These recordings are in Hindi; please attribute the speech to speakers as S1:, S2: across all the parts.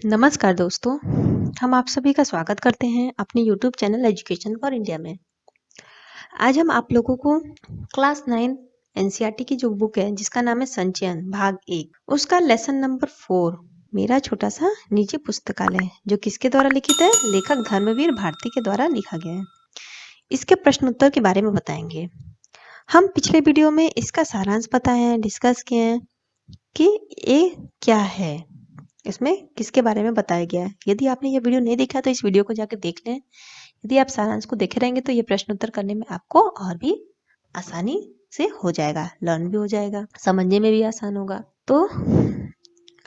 S1: नमस्कार दोस्तों, हम आप सभी का स्वागत करते हैं अपने YouTube channel education for India में। आज हम आप लोगों को क्लास 9 एनसीईआरटी की जो बुक है जिसका नाम है संचयन भाग 1 उसका लेसन नंबर 4 मेरा छोटा सा निजी पुस्तकालय जो किसके द्वारा लिखित है, लेखक धर्मवीर भारती के द्वारा लिखा गया है। इसके प्रश्न उत्तर के बारे में बताएंगे। हम पिछले वीडियो में इसका सारांश बताए हैं, डिस्कस किए हैं कि ये क्या है, इसमें किसके बारे में बताया गया है। यदि आपने ये वीडियो नहीं देखा तो इस वीडियो को जाकर देख लें। यदि आप सारांश को देखे रहेंगे तो ये प्रश्न उत्तर करने में आपको और भी आसानी से हो जाएगा, लर्न भी हो जाएगा, समझने में भी आसान होगा। तो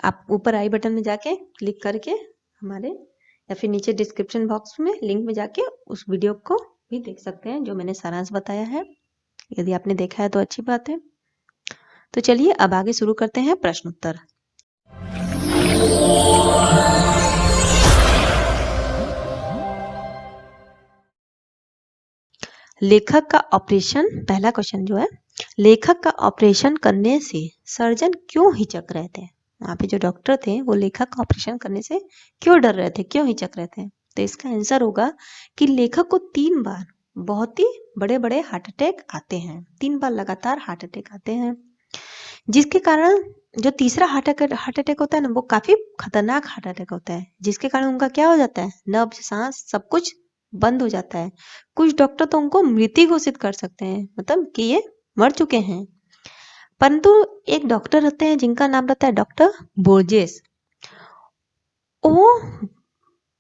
S1: आप ऊपर आई बटन में जाके क्लिक करके हमारे या फिर नीचे डिस्क्रिप्शन बॉक्स में लिंक में जाके उस वीडियो को भी देख सकते हैं जो मैंने सारांश बताया है। यदि आपने देखा है तो अच्छी बात है। तो चलिए अब आगे शुरू करते हैं प्रश्न उत्तर। लेखक का ऑपरेशन, पहला क्वेश्चन जो है, लेखक का ऑपरेशन करने से सर्जन क्यों हिचक रहे थे। वहां पे जो डॉक्टर थे वो लेखक का ऑपरेशन करने से क्यों डर रहे थे, क्यों हिचक रहे थे। तो इसका आंसर होगा कि लेखक को 3 बार बहुत ही बड़े बड़े हार्ट अटैक आते हैं, 3 बार लगातार हार्ट अटैक आते हैं, जिसके कारण जो तीसरा हार्ट अटैक होता है ना, वो काफी खतरनाक हार्ट अटैक होता है, जिसके कारण उनका क्या हो जाता है, नब्ज, सांस सब कुछ बंद हो जाता है। कुछ डॉक्टर तो उनको मृत घोषित कर सकते हैं, मतलब कि ये मर चुके हैं। परंतु एक डॉक्टर रहते हैं जिनका नाम रहता है डॉक्टर बोर्जेस। वो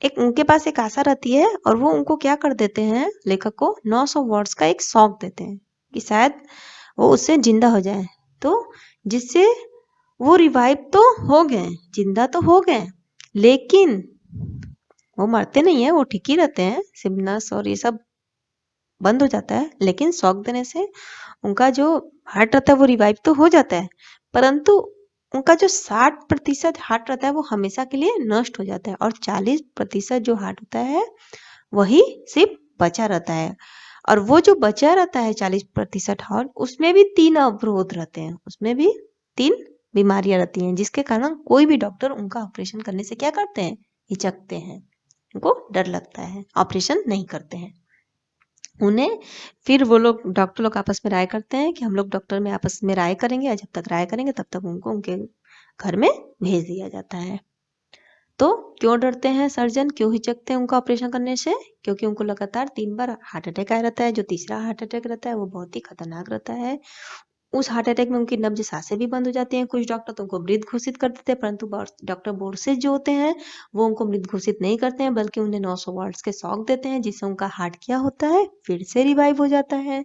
S1: एक उनके पास एक आशा रहती है और वो उनको क्या कर देते हैं, लेखक को 900 वर्ड्स का एक शौक देते हैं कि शायद वो उससे जिंदा हो जाए। तो जिससे वो रिवाइव तो हो गए, जिंदा तो हो गए, लेकिन वो मरते नहीं है, वो ठीक ही रहते हैं, सिमनस और ये सब बंद हो जाता है, लेकिन शॉक देने से उनका जो हार्ट रहता है वो रिवाइव तो हो जाता है, परंतु उनका जो 60% हार्ट रहता है वो हमेशा के लिए नष्ट हो जाता है और 40% जो हार्ट होता है वही सिर्फ बचा रहता है। और वो जो बचा रहता है 40% हार्ट, उसमें भी 3 अवरोध रहते हैं, उसमें भी 3 बीमारियां रहती हैं, जिसके कारण कोई भी डॉक्टर उनका ऑपरेशन करने से क्या करते हैं, हिचकते हैं, उनको डर लगता है, ऑपरेशन नहीं करते हैं। उन्हें फिर वो लोग डॉक्टर लोग आपस में राय करते हैं कि हम लोग डॉक्टर में आपस में राय करेंगे, और जब तक राय करेंगे तब तक उनको उनके घर में भेज दिया जाता है। तो क्यों डरते हैं सर्जन, क्यों हिचकते हैं उनका ऑपरेशन करने से, क्योंकि उनको लगातार 3 बार हार्ट अटैक आया रहता है। जो तीसरा हार्ट अटैक रहता है वो बहुत ही खतरनाक रहता है। उस हार्ट अटैक में उनकी नब्ज सांसें भी बंद हो जाती हैं। कुछ डॉक्टर तो उनको मृत घोषित कर देते हैं, परंतु डॉक्टर बोर्सेज जो होते हैं वो उनको मृत घोषित नहीं करते हैं, बल्कि उन्हें 900 वर्ड्स के शॉक देते हैं, जिससे उनका हार्ट क्या होता है, फिर से रिवाइव हो जाता है।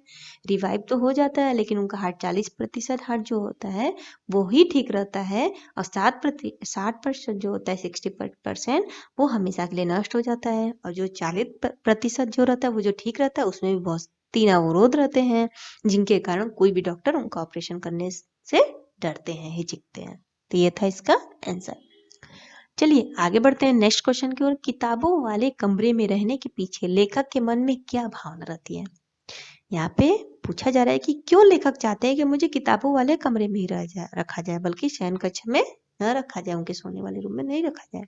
S1: रिवाइव तो हो जाता है, लेकिन उनका हार्ट 40% हार्ट जो होता है वो ही ठीक रहता है, और 60% जो होता है, 60% वो हमेशा के लिए नष्ट हो जाता है। और जो 40% जो रहता है वो जो ठीक रहता है, उसमें भी बहुत 3 अवरोध रहते हैं, जिनके कारण कोई भी डॉक्टर उनका ऑपरेशन करने से डरते हैं, हिचकते हैं। तो ये था इसका आंसर। चलिए आगे बढ़ते हैं नेक्स्ट क्वेश्चन की ओर। किताबों वाले कमरे में रहने के पीछे लेखक के मन में क्या भावना रहती है। यहाँ पे पूछा जा रहा है कि क्यों लेखक चाहते हैं कि मुझे किताबों वाले कमरे में ही रखा जाए, बल्कि शयन कक्ष में न रखा जाए, उनके सोने वाले रूम में नहीं रखा जाए।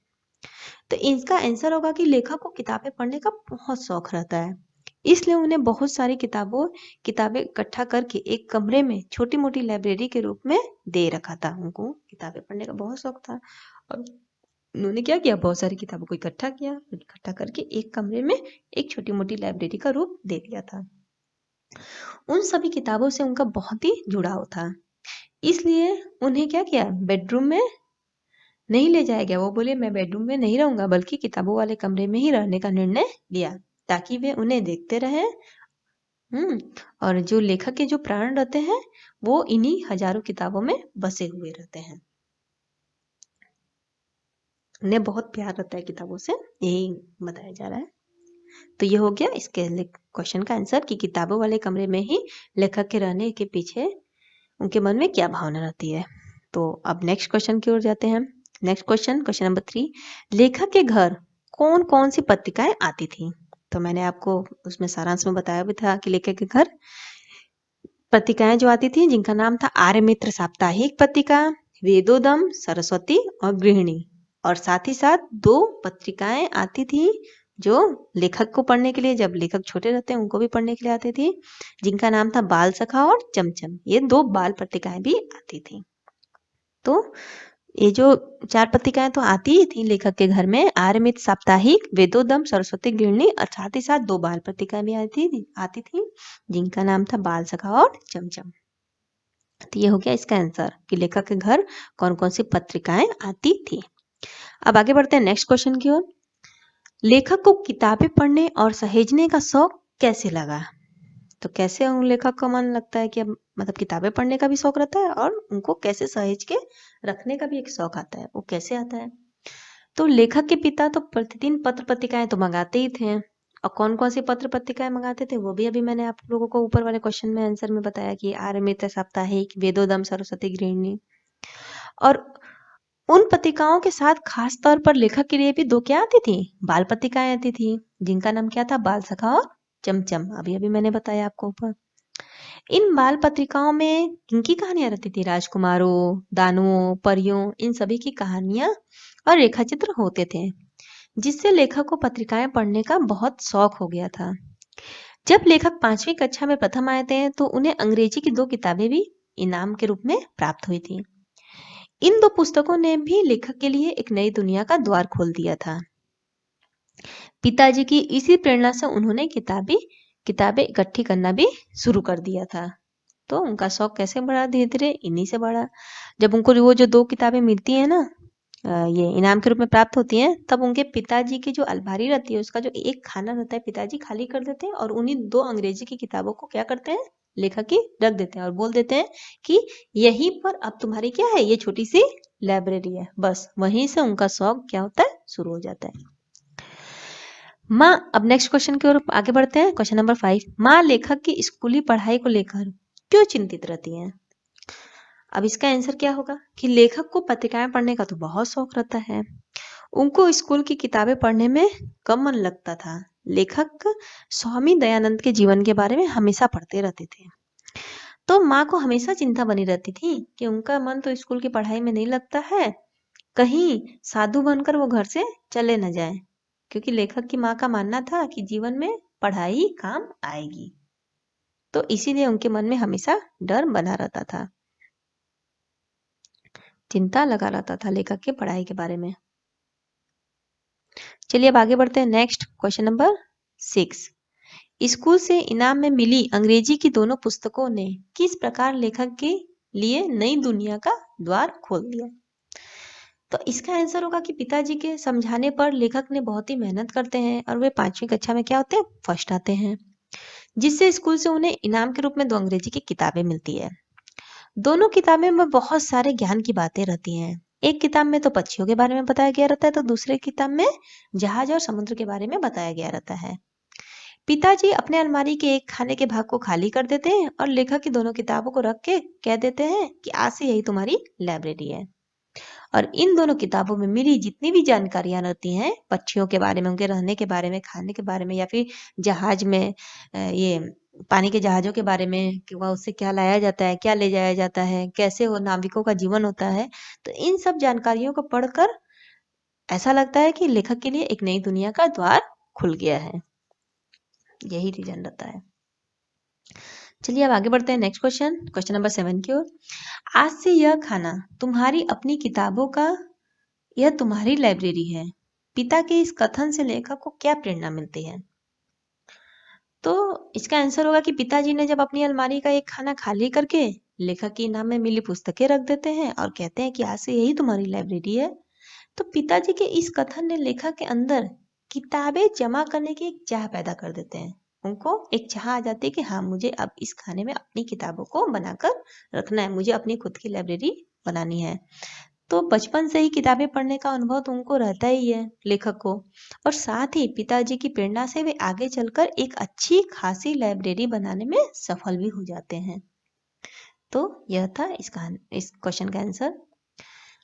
S1: तो इसका आंसर होगा कि लेखक को किताबें पढ़ने का बहुत शौक रहता है, इसलिए उन्हें बहुत सारी किताबें इकट्ठा करके एक कमरे में छोटी मोटी लाइब्रेरी के रूप में दे रखा था। उनको किताबें पढ़ने का बहुत शौक था और उन्होंने क्या किया, बहुत सारी किताबों को इकट्ठा किया, इकट्ठा करके एक कमरे में एक छोटी मोटी लाइब्रेरी का रूप दे दिया था। उन सभी किताबों से उनका बहुत ही जुड़ाव था, इसलिए उन्हें क्या किया, बेडरूम में नहीं ले जाया गया। वो बोले मैं बेडरूम में नहीं रहूंगा, बल्कि किताबों वाले कमरे में ही रहने का निर्णय लिया, ताकि वे उन्हें देखते रहे। और जो लेखक के जो प्राण रहते हैं वो इन्हीं हजारों किताबों में बसे हुए रहते हैं, उन्हें बहुत प्यार रहता है किताबों से, यही बताया जा रहा है। तो ये हो गया इसके क्वेश्चन का आंसर कि किताबों वाले कमरे में ही लेखक के रहने के पीछे उनके मन में क्या भावना रहती है। तो अब नेक्स्ट क्वेश्चन की ओर जाते हैं। नेक्स्ट क्वेश्चन नंबर 3, लेखक के घर कौन कौन सी पत्रिकाएं आती थी। तो मैंने आपको उसमें सारांश में बताया भी था कि लेखक के घर पत्रिकाएं जो आती थी, जिनका नाम था आर्य मित्र साप्ताहिक पत्रिका, वेदोदम, सरस्वती और गृहिणी। और साथ ही साथ 2 पत्रिकाएं आती थी जो लेखक को पढ़ने के लिए, जब लेखक छोटे रहते हैं उनको भी पढ़ने के लिए आती थी, जिनका नाम था बाल सखा और चमचम। ये 2 बाल पत्रिकाएं भी आती थी। तो ये जो 4 पत्रिकाएं तो आती ही थी लेखक के घर में, आर्यमित साप्ताहिक, वेदोदम, सरस्वती गृहिणी और साथ ही साथ 2 बाल पत्रिकाएं भी आती थी जिनका नाम था बाल सखा और चमचम। तो ये हो गया इसका आंसर कि लेखक के घर कौन कौन सी पत्रिकाएं आती थी। अब आगे बढ़ते हैं नेक्स्ट क्वेश्चन की ओर। लेखक को किताबें पढ़ने और सहेजने का शौक कैसे लगा? तो कैसे उन लेखक का मन लगता है कि अब मतलब किताबें पढ़ने का भी शौक रहता है और उनको कैसे सहेज के रखने का भी एक शौक आता है, वो कैसे आता है? तो लेखक के पिता तो प्रतिदिन पत्र पत्रिकाएं तो मंगाते ही थे, और कौन कौन सी पत्र पत्रिकाएं मंगाते थे वो भी अभी मैंने आप लोगों को ऊपर वाले क्वेश्चन में आंसर में बताया कि आर्यमित साप्ताहिक, वेदोदम, सरस्वती गृहिणी। और उन पत्रिकाओं के साथ खास तौर पर लेखक के लिए भी 2 क्या आती थी? बाल पत्रिकाएं आती थी जिनका नाम क्या था? बाल सखा और चमचम। अभी अभी मैंने बताया आपको ऊपर। इन बाल पत्रिकाओं में किनकी कहानियां रहती थी? राजकुमारों, दानुओं, परियों, इन सभी की कहानियां और रेखाचित्र होते थे, जिससे लेखक को पत्रिकाएं पढ़ने का बहुत शौक हो गया था। जब लेखक 5वीं कक्षा में प्रथम आए थे तो उन्हें अंग्रेजी की 2 किताबें भी इनाम के रूप में प्राप्त हुई थी। इन 2 पुस्तकों ने भी लेखक के लिए एक नई दुनिया का द्वार खोल दिया था। पिताजी की इसी प्रेरणा से उन्होंने किताबें इकट्ठी करना भी शुरू कर दिया था। तो उनका शौक कैसे बढ़ा? धीरे धीरे इन्हीं से बढ़ा। जब उनको वो जो 2 किताबें मिलती है ना, ये इनाम के रूप में प्राप्त होती हैं, तब उनके पिताजी की जो अलमारी रहती है उसका जो एक खाना रहता है पिताजी खाली कर देते हैं और उन्हीं 2 अंग्रेजी की किताबों को क्या करते हैं? लेखक की रख देते हैं और बोल देते हैं कि यहीं पर अब तुम्हारी क्या है? ये छोटी सी लाइब्रेरी है। बस वहीं से उनका शौक क्या होता है? शुरू हो जाता है। माँ, अब नेक्स्ट क्वेश्चन की ओर आगे बढ़ते हैं। Question number 5। माँ लेखक की स्कूली पढ़ाई को लेकर क्यों चिंतित रहती हैं? अब इसका आंसर क्या होगा कि लेखक को पत्रिकाएं पढ़ने का तो बहुत शौक रहता है। उनको स्कूल की किताबें पढ़ने में कम मन लगता था। लेखक स्वामी दयानंद के जीवन के बारे में हमेशा पढ़ते रहते थे। तो माँ को हमेशा चिंता बनी रहती थी कि उनका मन तो स्कूल की पढ़ाई में नहीं लगता है, कहीं साधु बनकर वो घर से चले न जाए, क्योंकि लेखक की माँ का मानना था कि जीवन में पढ़ाई ही काम आएगी। तो इसीलिए उनके मन में हमेशा डर बना रहता था, चिंता लगा रहता था लेखक के पढ़ाई के बारे में। चलिए अब आगे बढ़ते हैं। Next question number 6। स्कूल से इनाम में मिली अंग्रेजी की दोनों पुस्तकों ने किस प्रकार लेखक के लिए नई दुनिया का द्वार खोल दिया? तो इसका आंसर होगा कि पिताजी के समझाने पर लेखक ने बहुत ही मेहनत करते हैं और वे 5वीं कक्षा में क्या होते हैं? फर्स्ट आते हैं, जिससे स्कूल से उन्हें इनाम के रूप में 2 अंग्रेजी की किताबें मिलती है। दोनों किताबें में बहुत सारे ज्ञान की बातें रहती हैं। एक किताब में तो पक्षियों के बारे में बताया गया रहता है, तो दूसरे किताब में जहाज और समुद्र के बारे में बताया गया रहता है। पिताजी अपने अलमारी के एक खाने के भाग को खाली कर देते हैं और लेखक की दोनों किताबों को रख के कह देते हैं कि आज से यही तुम्हारी लाइब्रेरी है। और इन दोनों किताबों में मिली जितनी भी जानकारियां रहती हैं पक्षियों के बारे में, उनके रहने के बारे में, खाने के बारे में, या फिर जहाज में ये पानी के जहाजों के बारे में कि वह उससे क्या लाया जाता है, क्या ले जाया जाता है, कैसे वो नाविकों का जीवन होता है, तो इन सब जानकारियों को पढ़कर ऐसा लगता है कि लेखक के लिए एक नई दुनिया का द्वार खुल गया है। यही रीजन रहता है। चलिए अब आगे बढ़ते हैं नेक्स्ट क्वेश्चन नंबर 7 की ओर। आज से यह खाना तुम्हारी अपनी किताबों का, यह तुम्हारी लाइब्रेरी है। पिता के इस कथन से लेखक को क्या प्रेरणा मिलती है? तो इसका आंसर होगा कि पिताजी ने जब अपनी अलमारी का एक खाना खाली करके लेखक के नाम में मिली पुस्तकें रख देते हैं और कहते हैं कि आज से यही तुम्हारी लाइब्रेरी है, तो पिताजी के इस कथन ने लेखक के अंदर किताबें जमा करने की एक चाह पैदा कर देते हैं। उनको एक चाह आ जाती है कि हाँ, मुझे अब इस खाने में अपनी किताबों को बनाकर रखना है, मुझे अपनी खुद की लाइब्रेरी बनानी है। तो बचपन से ही किताबें पढ़ने का अनुभव तो उनको रहता ही है लेखक को, और साथ ही पिताजी की प्रेरणा से वे आगे चलकर एक अच्छी खासी लाइब्रेरी बनाने में सफल भी हो जाते हैं। तो यह था इस क्वेश्चन का आंसर।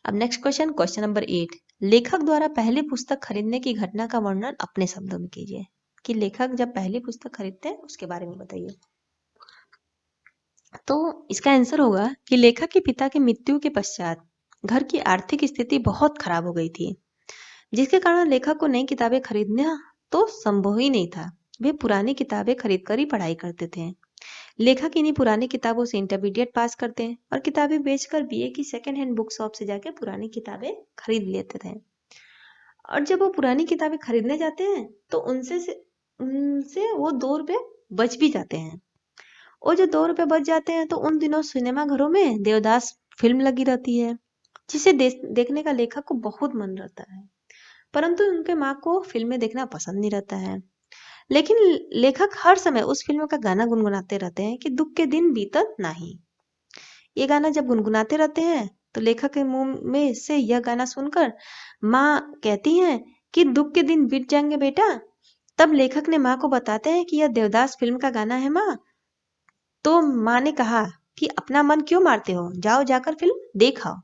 S1: अब नेक्स्ट क्वेश्चन नंबर 8। लेखक द्वारा पहली पुस्तक खरीदने की घटना का वर्णन अपने शब्दों में कीजिए। कि लेखक जब पहली पुस्तक खरीदते हैं उसके बारे में बताइए। तो इसका आंसर होगा कि लेखक के पिता की मृत्यु के पश्चात घर की आर्थिक स्थिति बहुत खराब हो गई थी। जिसके कारण लेखक को नई किताबें खरीदना तो संभव ही नहीं था। वे पुरानी किताबें खरीदकर ही पढ़ाई करते थे। लेखक इन्हीं पुरानी किताबों से इंटरमीडिएट पास करते हैं और किताबें बेचकर बीए की सेकेंड हैंड बुक शॉप से जाकर पुरानी किताबें खरीद लेते थे। और जब वो पुरानी किताबें खरीदने जाते हैं तो उनसे वो 2 रुपए बच भी जाते हैं। वो जो 2 रुपए बच जाते हैं तो उन दिनों सिनेमा घरों में देवदास फिल्म लगी रहती है, जिसे देखने का लेखक को बहुत मन रहता है, परंतु उनके माँ को फिल्में देखना पसंद नहीं रहता है। लेकिन लेखक हर समय उस फिल्म का गाना गुनगुनाते रहते हैं कि दुख के दिन बीतत नहीं। ये गाना जब गुनगुनाते रहते हैं तो लेखक के मुंह में से यह गाना सुनकर माँ कहती हैं कि दुख के दिन बीत जाएंगे बेटा। तब लेखक ने माँ को बताते हैं कि यह देवदास फिल्म का गाना है माँ। तो माँ ने कहा कि अपना मन क्यों मारते हो, जाओ जाकर फिल्म देख आओ।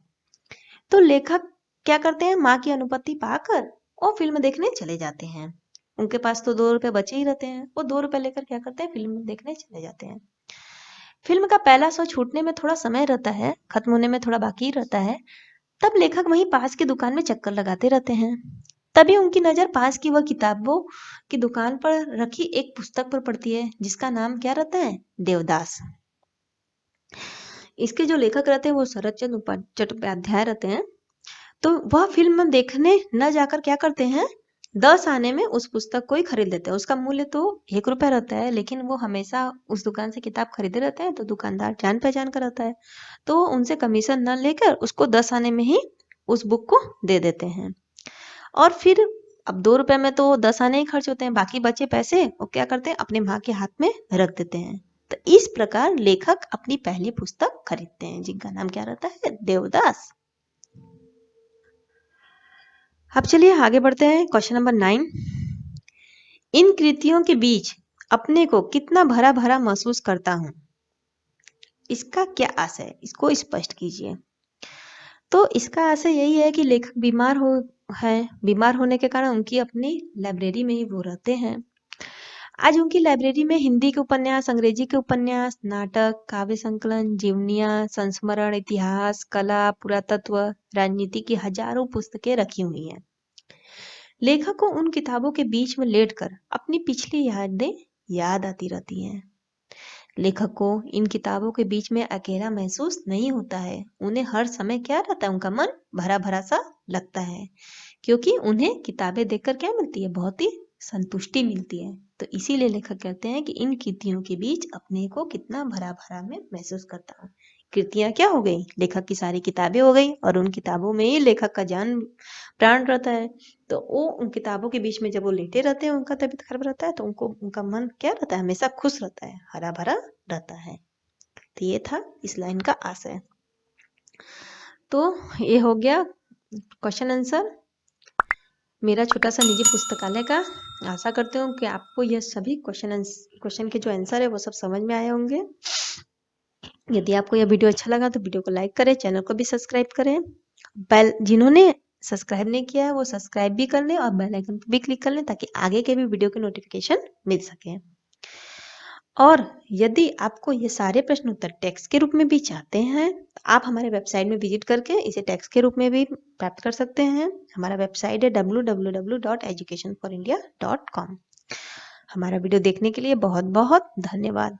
S1: तो लेखक क्या करते हैं, माँ की अनुमति पाकर वो फिल्म देखने चले जाते हैं। उनके पास तो 2 रुपए बचे ही रहते हैं। वो 2 रुपए लेकर क्या करते हैं, फिल्म देखने चले जाते हैं। फिल्म का पहला शो छूटने में थोड़ा समय रहता है, खत्म होने में थोड़ा बाकी रहता है। तब लेखक वहीं पास की दुकान में चक्कर लगाते रहते हैं। तभी उनकी नजर पास की वह किताबों की दुकान पर रखी एक पुस्तक पर पड़ती है, जिसका नाम क्या रहता है, देवदास। इसके जो लेखक रहते हैं वो शरद चंद्र चट्टोपाध्याय रहते हैं। तो वह फिल्म देखने न जाकर क्या करते हैं, 10 आने में उस पुस्तक को ही खरीद लेते हैं। उसका मूल्य तो 1 रुपया रहता है, लेकिन वो हमेशा उस दुकान से किताब खरीदे रहते हैं, तो दुकानदार जान पहचान का रहता है, तो उनसे कमीशन न लेकर उसको 10 आने में ही उस बुक को दे देते हैं। और फिर अब 2 रुपए में तो 10 आने ही खर्च होते हैं, बाकी बचे पैसे वो क्या करते हैं, अपने माँ के हाथ में रख देते हैं। तो इस प्रकार लेखक अपनी पहली पुस्तक खरीदते हैं, जिनका नाम क्या रहता है, देवदास। अब चलिए आगे बढ़ते हैं। क्वेश्चन नंबर 9, इन कृतियों के बीच अपने को कितना भरा भरा महसूस करता हूँ, इसका क्या आशय है, इसको स्पष्ट कीजिए। तो इसका आशय यही है कि लेखक बीमार होने के कारण उनकी अपनी लाइब्रेरी में ही वो रहते हैं। आज उनकी लाइब्रेरी में हिंदी के उपन्यास, अंग्रेजी के उपन्यास, नाटक, काव्य संकलन, जीवनियां, संस्मरण, इतिहास, कला, पुरातत्व, राजनीति की हजारों पुस्तकें रखी हुई हैं। लेखक को उन किताबों के बीच में लेटकर अपनी पिछली यादें याद आती रहती हैं। लेखक को इन किताबों के बीच में अकेला महसूस नहीं होता है। उन्हें हर समय क्या रहता है, उनका मन भरा भरा सा लगता है, क्योंकि उन्हें किताबें देखकर क्या मिलती है, बहुत ही संतुष्टि मिलती है। तो इसीलिए लेखक कहते हैं कि इन कृतियों के बीच अपने को कितना भरा भरा मैं महसूस करता हूँ। कृतियां क्या हो गई, लेखक की सारी किताबें हो गई, और उन किताबों में ही लेखक का जान प्राण रहता है। तो वो उन किताबों के बीच में जब वो लेटे रहते हैं, उनका तबीयत खराब रहता है, तो उनका मन क्या रहता है, हमेशा खुश रहता है, हरा भरा रहता है। तो ये था इस लाइन का आशय। तो ये हो गया क्वेश्चन आंसर मेरा छोटा सा निजी पुस्तकालय का। आशा करती हूँ कि आपको यह सभी क्वेश्चन के जो आंसर है वो सब समझ में आए होंगे। यदि आपको यह वीडियो अच्छा लगा तो वीडियो को लाइक करें, चैनल को भी सब्सक्राइब करें। जिन्होंने सब्सक्राइब नहीं किया है वो सब्सक्राइब भी कर लें और बेल आइकन पर भी क्लिक कर लें, ताकि आगे के भी वीडियो के नोटिफिकेशन मिल सके। और यदि आपको ये सारे प्रश्न उत्तर टेक्स्ट के रूप में भी चाहते हैं, तो आप हमारे वेबसाइट में विजिट करके इसे टेक्स्ट के रूप में भी प्राप्त कर सकते हैं। हमारा वेबसाइट है www.educationforindia.com। हमारा वीडियो देखने के लिए बहुत बहुत धन्यवाद।